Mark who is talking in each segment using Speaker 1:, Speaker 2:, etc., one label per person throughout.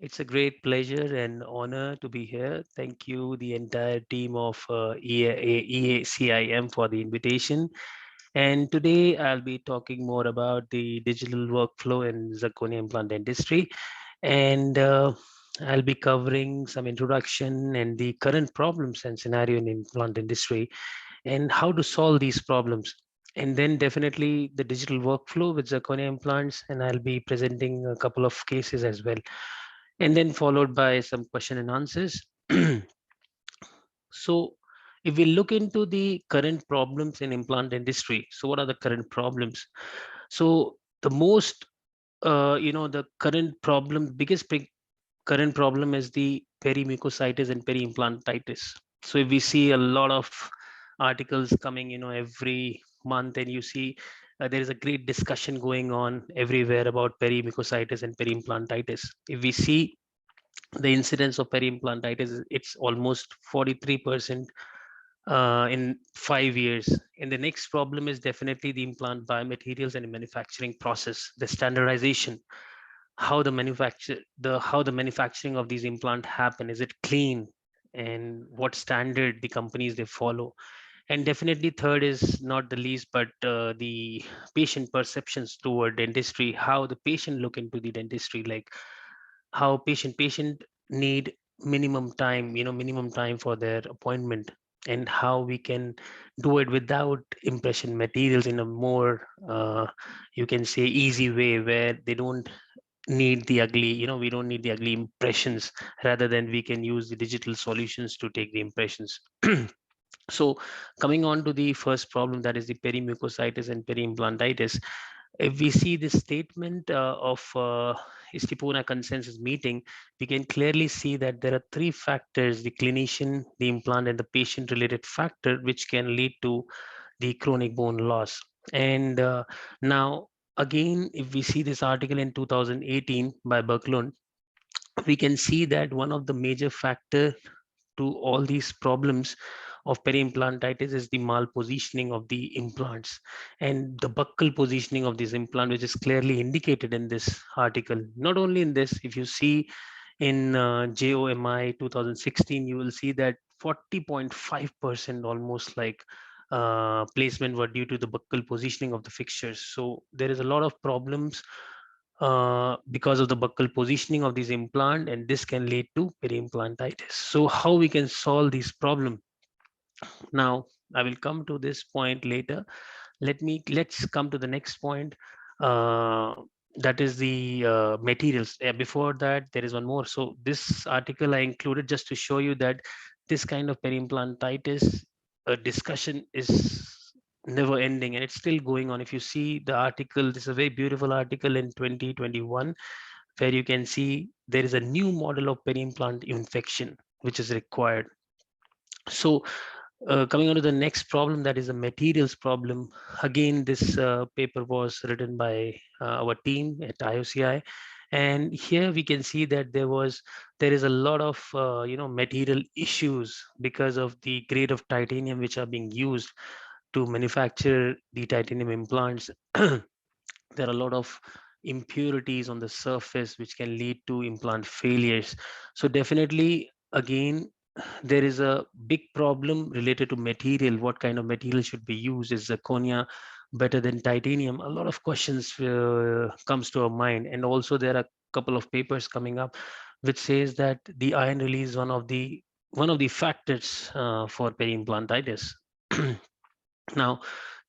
Speaker 1: It's a great pleasure and honor to be here. Thank you, the entire team of EACIM, for the invitation. And today I'll be talking more about the digital workflow in Zirconia implant dentistry. And I'll be covering some introduction and the current problems and scenario in implant industry and how to solve these problems. And then definitely the digital workflow with zirconia implants, and I'll be presenting a couple of cases as well, and then followed by some question and answers. So if we look into the current problems in implant industry, so what are the current problems? So the most, the current problem, current problem is the perimucositis and periimplantitis. So if we see a lot of articles coming, every month, and you see there is a great discussion going on everywhere about perimucositis and periimplantitis. If we see the incidence of periimplantitis, it's almost 43% in 5 years. And the next problem is definitely the implant biomaterials and manufacturing process, the standardization, how the manufacturing of these implant happen. Is it clean? And what standard the companies they follow? And definitely third is not the least, but the patient perceptions toward dentistry, how the patient look into the dentistry, like how patient need minimum time for their appointment, and how we can do it without impression materials in a more you can say easy way, where they don't need the ugly, we don't need the ugly impressions, rather than we can use the digital solutions to take the impressions. So coming on to the first problem, that is the perimucositis and periimplantitis. If we see this statement of Istipona consensus meeting, we can clearly see that there are three factors: the clinician, the implant, and the patient-related factor, which can lead to the chronic bone loss. And now, again, if we see this article in 2018 by Berklund, we can see that one of the major factor to all these problems of periimplantitis is the malpositioning of the implants and the buccal positioning of this implant, which is clearly indicated in this article. Not only in this, if you see in JOMI 2016, you will see that 40.5% almost like placement were due to the buccal positioning of the fixtures. So there is a lot of problems because of the buccal positioning of this implant, and this can lead to periimplantitis. So how we can solve this problem? Now I will come to this point later. Let's come to the next point. uh, that is the materials. Before that, there is one more. So this article I included just to show you that this kind of periimplantitis discussion is never ending, and it's still going on. If you see the article, this is a very beautiful article in 2021, where you can see there is a new model of peri-implant infection which is required. So coming on to the next problem, that is a materials problem. Again, this paper was written by our team at IOCI, and here we can see that there is a lot of material issues because of the grade of titanium which are being used to manufacture the titanium implants. There are a lot of impurities on the surface which can lead to implant failures. So definitely, again, there is a big problem related to material. What kind of material should be used? Is zirconia better than titanium? A lot of questions comes to our mind. And also there are a couple of papers coming up which says that the iron release is one of the factors for peri-implantitis. Now,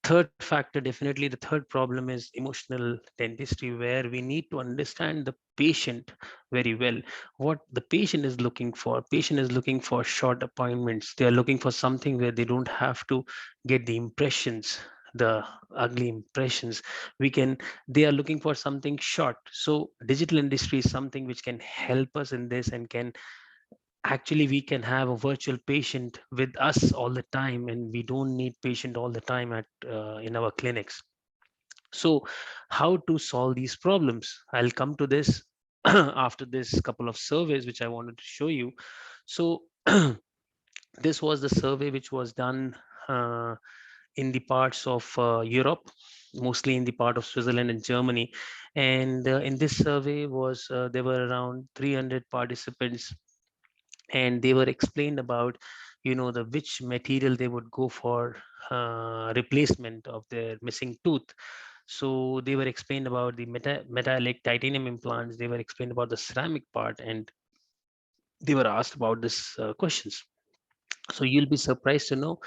Speaker 1: third factor, definitely the third problem is emotional dentistry, where we need to understand the patient very well. What the patient is looking for. Patient is looking for short appointments. They are looking for something where they don't have to get the impressions, the ugly impressions. We can, they are looking for something short. So digital industry is something which can help us in this, and can actually we can have a virtual patient with us all the time, and we don't need patient all the time at in our clinics. So how to solve these problems? I'll come to this after this couple of surveys which I wanted to show you. So this was the survey which was done in the parts of Europe. mostly in the part of Switzerland and Germany. And in this survey was there were around 300 participants, and they were explained about, the which material they would go for replacement of their missing tooth. So they were explained about the metallic titanium implants. They were explained about the ceramic part, and they were asked about this questions. So you'll be surprised to know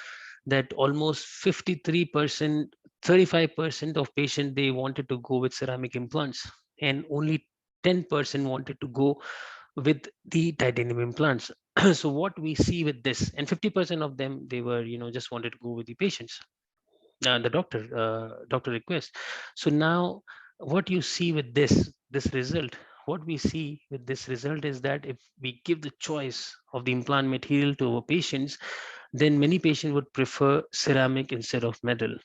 Speaker 1: that almost 53%, 35% of patients, they wanted to go with ceramic implants, and only 10% wanted to go with the titanium implants. So what we see with this, and 50% of them, they were, just wanted to go with the patients, the doctor request. So now what you see with this result, what we see with this result is that if we give the choice of the implant material to our patients, then many patients would prefer ceramic instead of metal.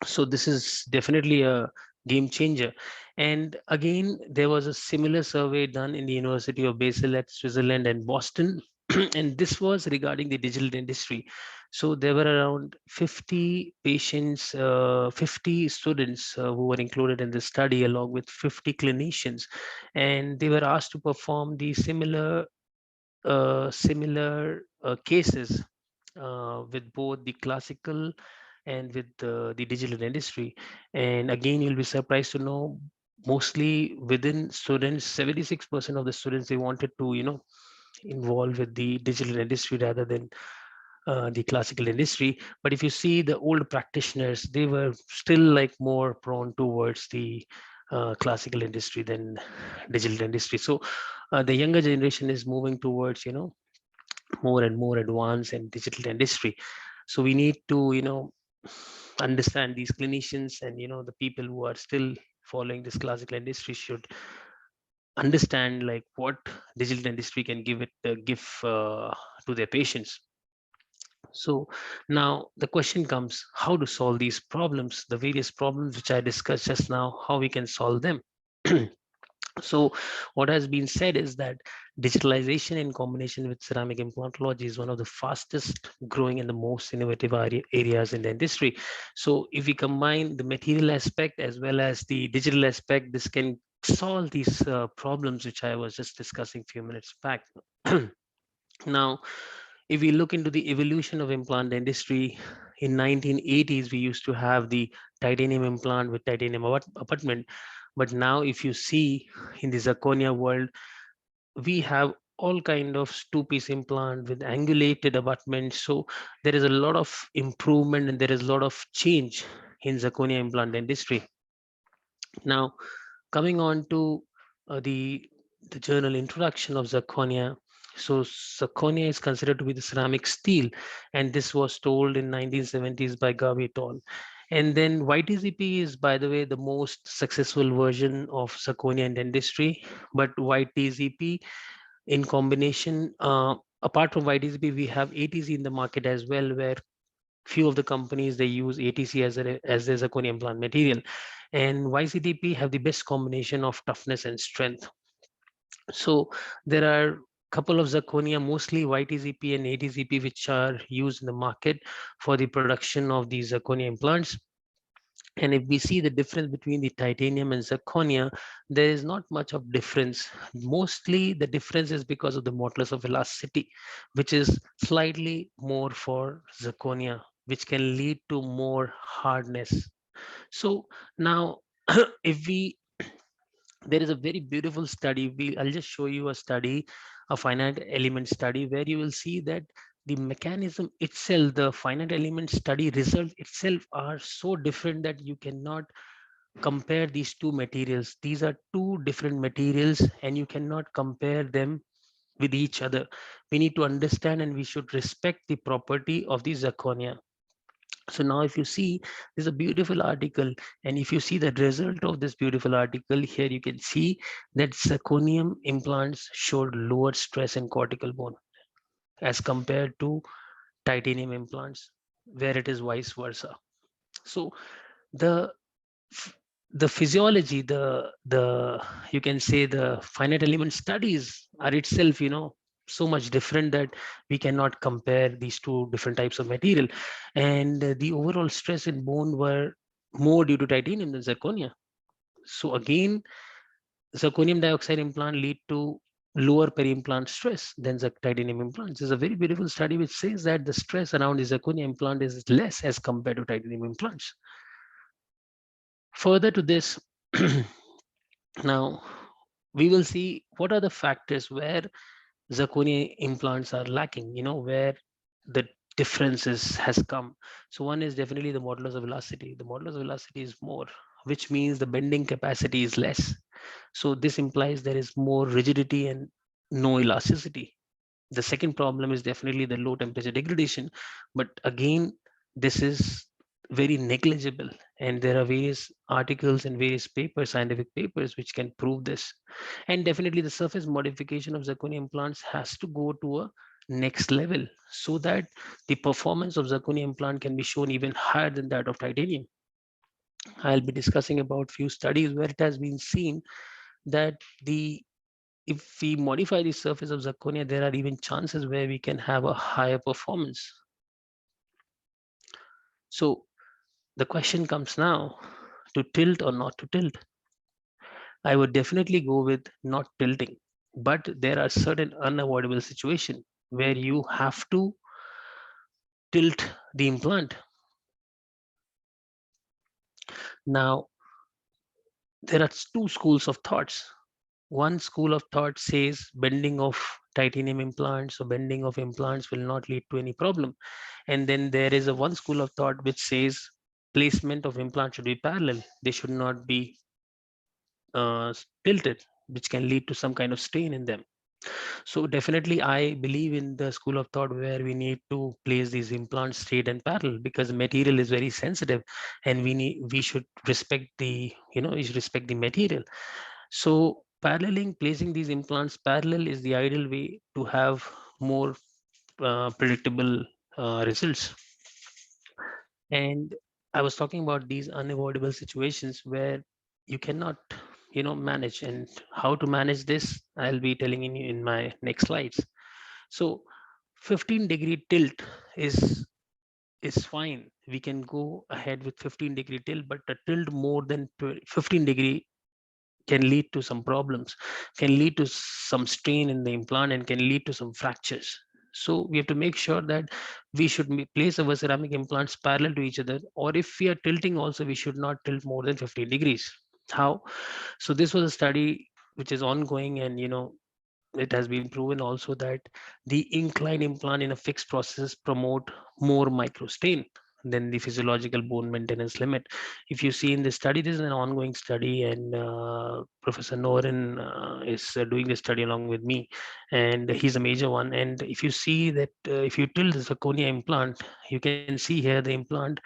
Speaker 1: So this is definitely a game changer. And again, there was a similar survey done in the University of Basel at Switzerland and Boston, and this was regarding the digital dentistry. So there were around 50 patients, 50 students who were included in the study, along with 50 clinicians, and they were asked to perform the similar cases with both the classical and with the digital industry. And again, you'll be surprised to know, mostly within students, 76% of the students, they wanted to, involve with the digital industry rather than the classical industry. But if you see the old practitioners, they were still like more prone towards the classical industry than digital industry. So the younger generation is moving towards, more and more advanced and digital industry. So we need to, understand these clinicians, and the people who are still following this classical industry should understand like what digital industry can give to their patients. So now the question comes, how to solve these problems, the various problems which I discussed just now, how we can solve them. So what has been said is that digitalization in combination with ceramic implantology is one of the fastest growing and the most innovative areas in the industry. So if we combine the material aspect as well as the digital aspect, this can solve these problems which I was just discussing a few minutes back. Now, if we look into the evolution of implant industry, in 1980s we used to have the titanium implant with titanium abutment. But now if you see in the zirconia world, we have all kind of two-piece implant with angulated abutment. So there is a lot of improvement and there is a lot of change in zirconia implant industry. Now, coming on to the journal introduction of zirconia. So zirconia is considered to be the ceramic steel, and this was told in 1970s by Gavi et al. And then YTZP is, by the way, the most successful version of zirconia in industry. But YTZP in combination, apart from YTZP, we have ATZ in the market as well, where few of the companies, they use ATC as their zirconia implant material. And YCTP have the best combination of toughness and strength. So there are a couple of zirconia, mostly YTZP and ATZP, which are used in the market for the production of these zirconia implants. And if we see the difference between the titanium and zirconia, there is not much of difference. Mostly the difference is because of the modulus of elasticity, which is slightly more for zirconia, which can lead to more hardness. So now, if we, there is a very beautiful study. I'll just show you a study, a finite element study, where you will see that the mechanism itself, the finite element study result itself are so different that you cannot compare these two materials. These are two different materials and you cannot compare them with each other. We need to understand and we should respect the property of the zirconia. So now if you see, there's a beautiful article, and if you see the result of this beautiful article here, you can see that zirconium implants showed lower stress in cortical bone as compared to titanium implants, where it is vice versa. So the the physiology, the you can say the finite element studies are itself, so much different that we cannot compare these two different types of material. And the overall stress in bone were more due to titanium than zirconia. So again, zirconium dioxide implant lead to lower peri-implant stress than the titanium implants. There's a very beautiful study which says that the stress around the zirconia implant is less as compared to titanium implants. Further to this, now we will see what are the factors where zirconia implants are lacking, where the differences has come. So one is definitely the modulus of velocity. The modulus of velocity is more, which means the bending capacity is less. So this implies there is more rigidity and no elasticity. The second problem is definitely the low temperature degradation, but again, this is very negligible, and there are various articles and various papers, scientific papers, which can prove this. And definitely the surface modification of zirconia implants has to go to a next level so that the performance of zirconia implant can be shown even higher than that of titanium. I'll be discussing about few studies where it has been seen that the if we modify the surface of zirconia, there are even chances where we can have a higher performance. So the question comes now, to tilt or not to tilt. I would definitely go with not tilting, but there are certain unavoidable situations where you have to tilt the implant. Now, there are two schools of thoughts. One school of thought says bending of titanium implants or bending of implants will not lead to any problem. And then there is a one school of thought which says placement of implants should be parallel. They should not be tilted, which can lead to some kind of strain in them. So definitely, I believe in the school of thought where we need to place these implants straight and parallel because the material is very sensitive, and we should respect the you should respect the material. So paralleling, placing these implants parallel is the ideal way to have more predictable results. And I was talking about these unavoidable situations where you cannot, manage, and how to manage this. I'll be telling you in my next slides. So 15-degree tilt is is fine. We can go ahead with 15-degree tilt, but a tilt more than 15-degree can lead to some problems, can lead to some strain in the implant, and can lead to some fractures. So we have to make sure that we should place our ceramic implants parallel to each other, or if we are tilting also, we should not tilt more than 15 degrees. How? So this was a study which is ongoing, and it has been proven also that the incline implant in a fixed process promote more microstain than the physiological bone maintenance limit. If you see in the study, this is an ongoing study, and Professor Noren is doing this study along with me, and he's a major one. And if you see that, if you tilt the zirconia implant, you can see here the implant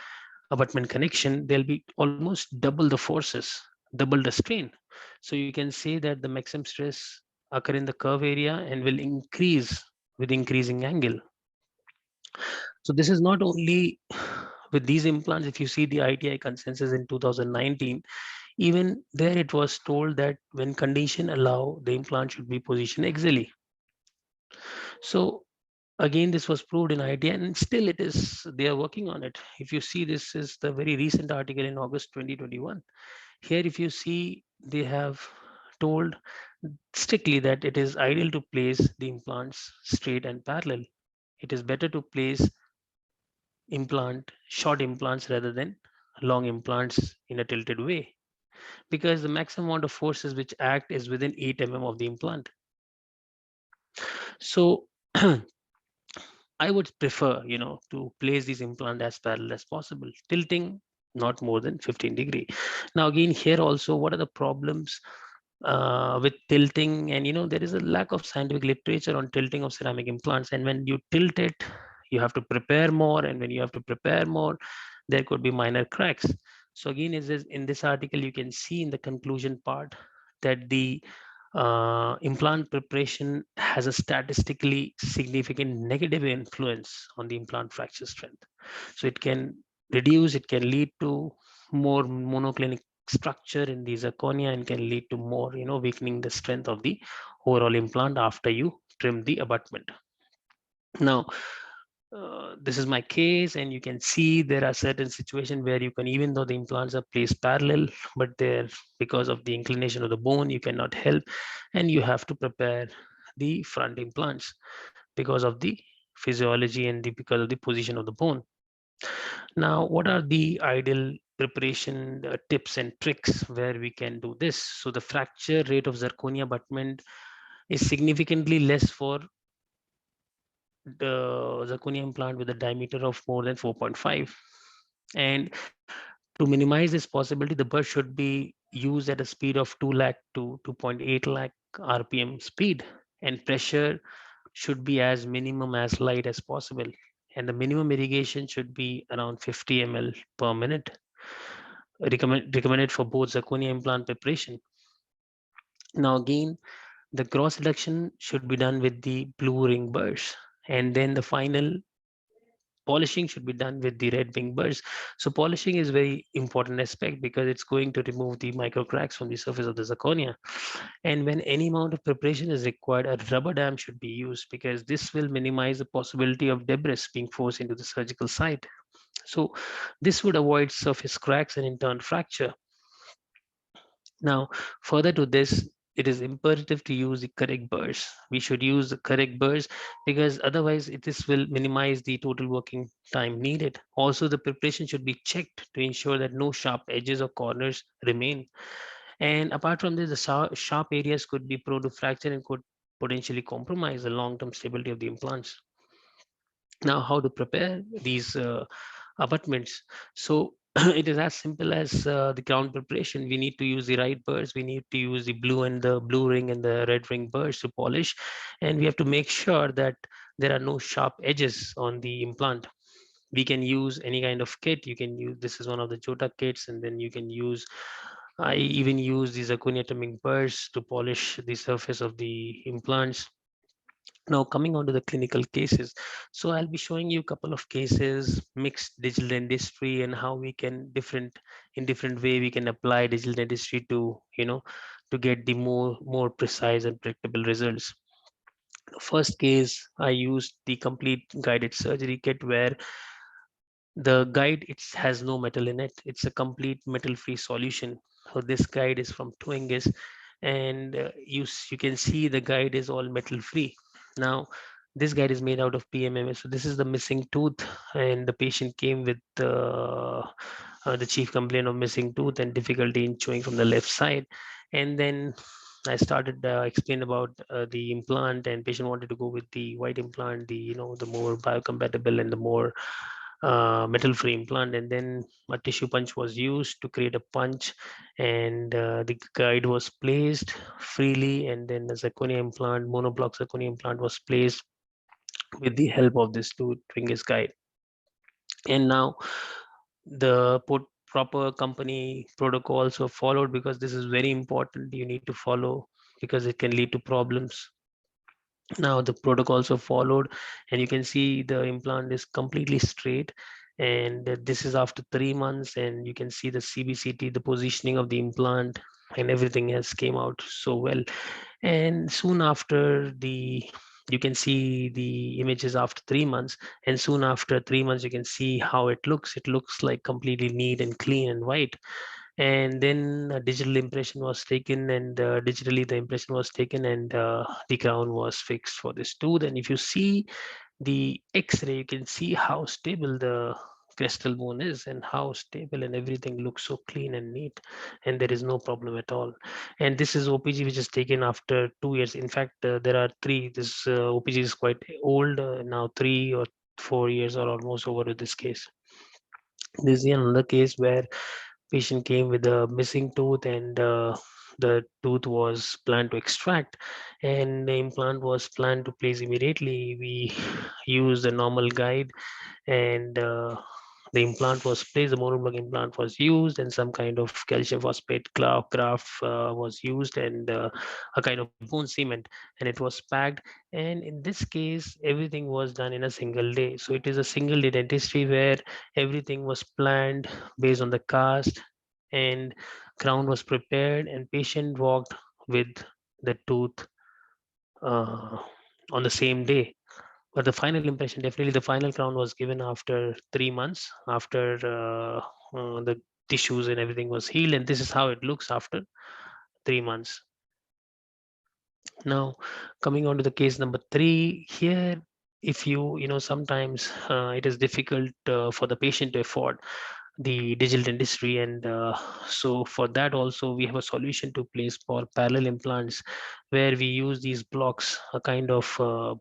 Speaker 1: abutment connection, there'll be almost double the forces, double the strain. So you can say that the maximum stress occur in the curve area and will increase with increasing angle. So this is not only with these implants. If you see the ITI consensus in 2019, even there it was told that when condition allow, the implant should be positioned axially. So again, this was proved in ITI, and still it is, they are working on it. If you see, this is the very recent article in August 2021. Here, if you see, they have told strictly that it is ideal to place the implants straight and parallel. It is better to place short implants rather than long implants in a tilted way, because the maximum amount of forces which act is within 8 mm of the implant. So I would prefer, to place these implant as parallel as possible, tilting not more than 15-degree. Now, again, here also, what are the problems with tilting? And there is a lack of scientific literature on tilting of ceramic implants. And when you tilt it, you have to prepare more, and when you have to prepare more, there could be minor cracks. So again, is this, in this article, you can see in the conclusion part that the implant preparation has a statistically significant negative influence on the implant fracture strength. So it can lead to more monoclinic structure in the zirconia, and can lead to more, weakening the strength of the overall implant after you trim the abutment. Now, this is my case, and you can see there are certain situations where you can, even though the implants are placed parallel, but they're, because of the inclination of the bone, you cannot help, and you have to prepare the front implants because of the physiology and because of the position of the bone. Now, what are the ideal preparation tips and tricks where we can do this? So the fracture rate of zirconia abutment is significantly less for the zirconia implant with a diameter of more than 4.5. And to minimize this possibility, the burst should be used at a speed of 2 lakh to 2.8 lakh RPM speed, and pressure should be as minimum as light as possible. And the minimum irrigation should be around 50 ml per minute, recommended for both zirconia implant preparation. Now, again, the cross reduction should be done with the blue ring burrs, and then the final polishing should be done with the red wing burrs. So polishing is very important aspect because it's going to remove the micro cracks from the surface of the zirconia. And when any amount of preparation is required, a rubber dam should be used because this will minimize the possibility of debris being forced into the surgical site. So this would avoid surface cracks and in turn fracture. Now, further to this, it is imperative to use the correct burrs. We should use the correct burrs because otherwise this will minimize the total working time needed. Also, the preparation should be checked to ensure that no sharp edges or corners remain. And apart from this, the sharp areas could be prone to fracture and could potentially compromise the long-term stability of the implants. Now, how to prepare these abutments? So it is as simple as the ground preparation. We need to use the right burrs. We need to use the blue and the blue ring and the red ring burrs to polish, and we have to make sure that there are no sharp edges on the implant. We can use any kind of kit. You can use, this is one of the Jota kits, and then you can use, I even use these zirconia trimming burrs to polish the surface of the implants. Now, coming on to the clinical cases. So I'll be showing you a couple of cases, mixed digital dentistry, and how we can in different way we can apply digital dentistry to, to get the more precise and predictable results. The first case, I used the complete guided surgery kit where the guide, it has no metal in it. It's a complete metal free solution. So this guide is from Twingus, and you can see the guide is all metal free. Now this guide is made out of PMMA. So this is the missing tooth, and the patient came with the chief complaint of missing tooth and difficulty in chewing from the left side. And then I started explain about the implant, and patient wanted to go with the white implant, the the more biocompatible and the more metal free implant. And then a tissue punch was used to create a punch, and the guide was placed freely, and then the zirconia implant, monoblock zirconia implant, was placed with the help of this two Twingus guide. And now the proper company protocols were followed because this is very important. You need to follow because it can lead to problems. Now the protocols are followed, and you can see the implant is completely straight, and this is after 3 months, and you can see the CBCT, the positioning of the implant, and everything has came out so well. And soon after, the you can see the images after 3 months, and soon after 3 months you can see how it looks like completely neat and clean and white. And then a digital impression was taken, and digitally the impression was taken, and the crown was fixed for this tooth. And if you see the x-ray, you can see how stable the crystal bone is, and how stable, and everything looks so clean and neat, and there is no problem at all. And this is OPG which is taken after 2 years. In fact, there are three. This OPG is quite old, now 3 or 4 years are almost over with this case. This is another case where patient came with a missing tooth, and the tooth was planned to extract, and the implant was planned to place immediately. We used a normal guide, and the implant was placed, the monoblock implant was used, and some kind of calcium phosphate graft was used, and a kind of bone cement, and it was packed. And in this case, everything was done in a single day. So it is a single day dentistry where everything was planned based on the cast, and crown was prepared, and patient walked with the tooth uh, on the same day. But the final impression, definitely the final crown was given after 3 months, after the tissues and everything was healed, and this is how it looks after 3 months. Now, coming on to the case number three here, if sometimes it is difficult for the patient to afford the digital dentistry, and so for that also we have a solution to place for parallel implants, where we use these blocks, a kind of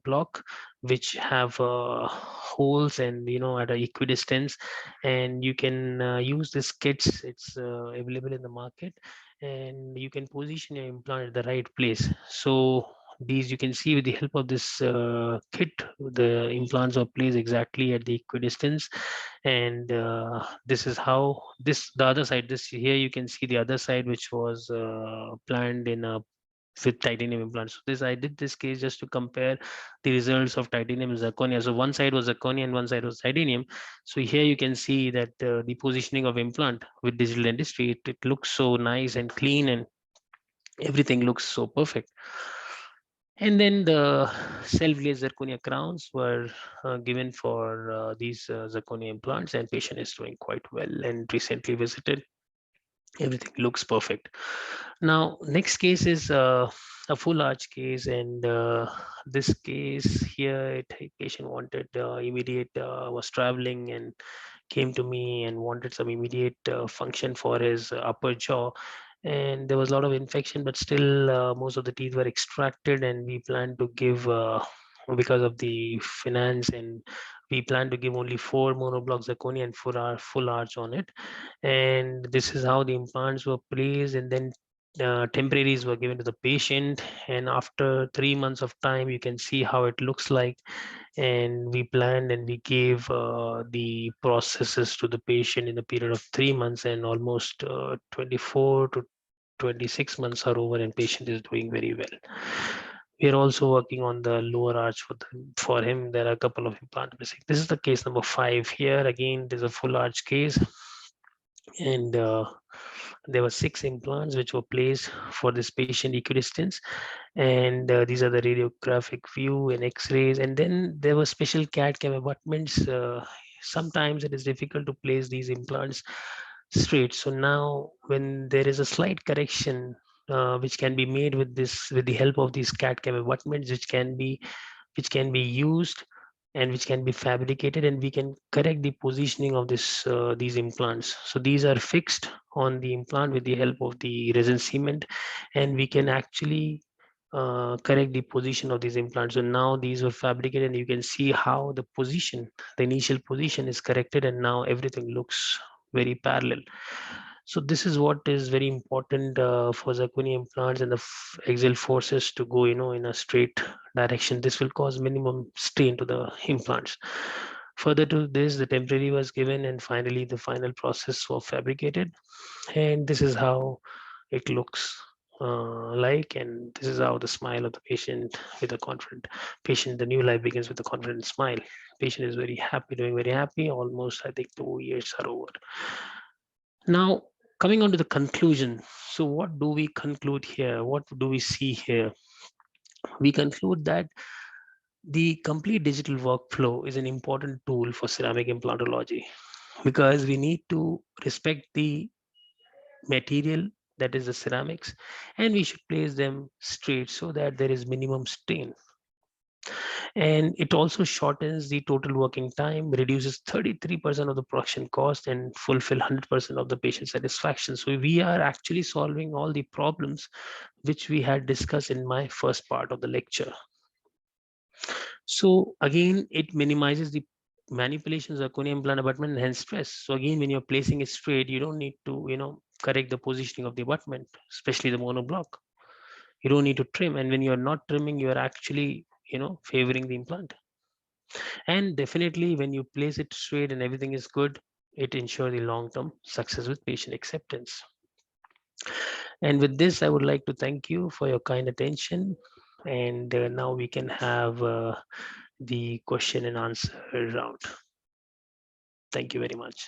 Speaker 1: block which have holes and at a equidistance, and you can use this kits. It's available in the market, and you can position your implant at the right place. So these, you can see with the help of this kit, the implants are placed exactly at the equidistance, and this is how the other side, this here you can see the other side, which was planned in a with titanium implants. So this, I did this case just to compare the results of titanium and zirconia. So one side was zirconia and one side was titanium. So here you can see that the positioning of implant with digital dentistry, it looks so nice and clean, and everything looks so perfect. And then the self-glazed zirconia crowns were given for these zirconia implants, and patient is doing quite well and recently visited. Everything looks perfect. Now, next case is a full arch case, and this case here, patient wanted immediate, was traveling and came to me and wanted some immediate function for his upper jaw, and there was a lot of infection, but still most of the teeth were extracted, and we plan to give because of the finance, and we plan to give only 4 monoblocks zirconia and full arch on it. And this is how the implants were placed, and then temporaries were given to the patient, and after 3 months of time you can see how it looks like. And we planned and we gave the processes to the patient in a period of 3 months, and almost 24 to 26 months are over, and patient is doing very well. We are also working on the lower arch for him. There are a couple of implant missing. This is the case number 5 here. Again, there's a full arch case, and there were 6 implants which were placed for this patient equidistance, and these are the radiographic view and x-rays, and then there were special CAD cam abutments. Sometimes it is difficult to place these implants straight, so now when there is a slight correction which can be made with the help of these CAD cam abutments, which can be used and which can be fabricated, and we can correct the positioning of these implants. So these are fixed on the implant with the help of the resin cement, and we can actually correct the position of these implants. So now these were fabricated, and you can see how the initial position is corrected, and now everything looks very parallel. So this is what is very important for zirconia implants, and the axial forces to go, in a straight direction. This will cause minimum strain to the implants. Further to this, the temporary was given, and finally the final process was fabricated. And this is how it looks like, and this is how the smile of the patient with a confident patient. The new life begins with a confident smile. Patient is very happy, doing very happy. Almost, I think, 2 years are over. Now, coming on to the conclusion. So, what do we conclude here? What do we see here? We conclude that the complete digital workflow is an important tool for ceramic implantology, because we need to respect the material, that is the ceramics, and we should place them straight so that there is minimum strain. And it also shortens the total working time, reduces 33% of the production cost, and fulfill 100% of the patient satisfaction. So we are actually solving all the problems which we had discussed in my first part of the lecture. So again, it minimizes the manipulations of zirconia implant abutment and hence stress. So again, when you're placing it straight, you don't need to, correct the positioning of the abutment, especially the monoblock. You don't need to trim. And when you're not trimming, you're actually, favoring the implant. And definitely when you place it straight and everything is good, it ensures the long-term success with patient acceptance. And with this, I would like to thank you for your kind attention. And now we can have the question and answer round. Thank you very much.